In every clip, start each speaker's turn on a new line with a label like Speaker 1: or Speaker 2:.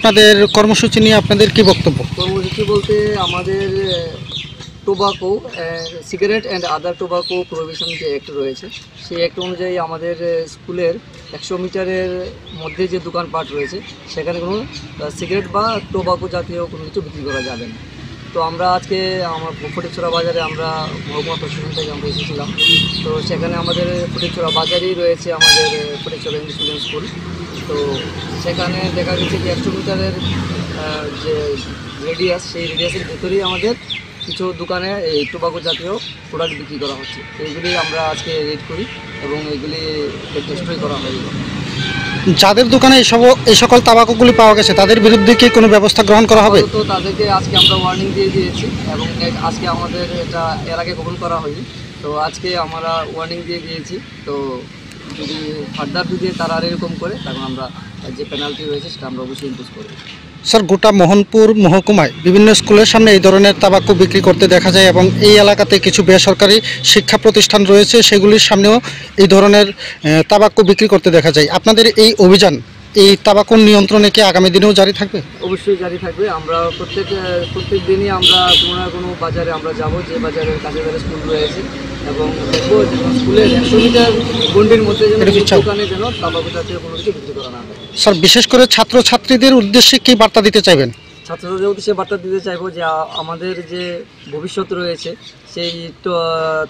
Speaker 1: আপনাদের কর্মসূচি নিয়ে আপনাদের কি বক্তব্য?
Speaker 2: কর্মসূচি বলতে আমাদের tobacco, cigarette and other tobacco prohibition যে অ্যাক্ট রয়েছে, সেই অ্যাক্ট অনুযায়ী আমাদের স্কুলের 100 মিটারের মধ্যে যে দোকানপাট রয়েছে সেখানে কোনো সিগারেট বা টোবাকো জাতীয় কোনো কিছু বিক্রি করা যাবে না। তো আমরা আজকে আমার ফটিকছড়া বাজারে আমরা মহকুমা প্রশাসন থেকে আমরা এসেছিলাম। তো সেখানে আমাদের ফটিকছড়া বাজারেই রয়েছে আমাদের ফটিকছড়া ইংলিশ মিডিয়াম স্কুল। তো সেখানে দেখা গেছে যে 100 মিটারের যে রেডিয়াস, সেই রেডিয়াসের ভেতরেই আমাদের কিছু দোকানে এই টোবাকো জাতীয় প্রোডাক্ট বিক্রি করা হচ্ছে। এইগুলি আমরা আজকে রেড করি এবং এইগুলি ডিস্ট্রয় করা হয়।
Speaker 1: যাদের দোকানে এই সকল তাবাকুগুলি পাওয়া গেছে তাদের বিরুদ্ধে কি কোনো ব্যবস্থা গ্রহণ করা হবে?
Speaker 2: তো তাদেরকে আজকে আমরা ওয়ার্নিং দিয়ে দিয়েছি এবং আজকে আমাদের এটা এর আগে গ্রহণ করা হয়নি। তো আজকে আমরা ওয়ার্নিং দিয়ে দিয়েছি। তো যদি ফার্দার যদি তারা আর এরকম করে তখন আমরা যে পেনাল্টি রয়েছে সেটা আমরা অবশ্যই ইম্পোজ করব।
Speaker 1: স্যার, গোটা মোহনপুর মহকুমায় বিভিন্ন স্কুলের সামনে এই ধরনের তাবাকু বিক্রি করতে দেখা যায় এবং এই এলাকাতে কিছু বেসরকারি শিক্ষা প্রতিষ্ঠান রয়েছে, সেগুলির সামনেও এই ধরনের তাবাকু বিক্রি করতে দেখা যায়। আপনাদের এই অভিযান এই তাবাকুর নিয়ন্ত্রণে কি আগামী দিনেও জারি থাকবে?
Speaker 2: অবশ্যই জারি থাকবে। আমরা প্রত্যেক দিনই আমরা কোনো না কোনো বাজারে আমরা যাব, যে বাজারের কাছে স্কুল রয়েছে, এবং দেখবো যে স্কুলের 100 মিটার গণ্ডির মধ্যে যেন দোকানে যেন তাবাকু জাতীয় কোনো কিছু বিক্রি করা না হয়।
Speaker 1: স্যার, বিশেষ করে ছাত্রছাত্রীদের উদ্দেশ্যে কি বার্তা দিতে চাইবেন?
Speaker 2: ছাত্রছাত্রীদের উদ্দেশ্যে বার্তা দিতে চাইবো যে আমাদের যে ভবিষ্যৎ রয়েছে, সেই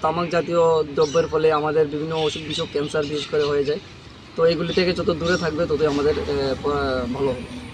Speaker 2: তামাক জাতীয় দ্রব্যের ফলে আমাদের বিভিন্ন অসুখ বিসুখ, ক্যান্সার বিশেষ করে হয়ে যায়। তো এইগুলি থেকে যত দূরে থাকবে ততই আমাদের ভালো হবে।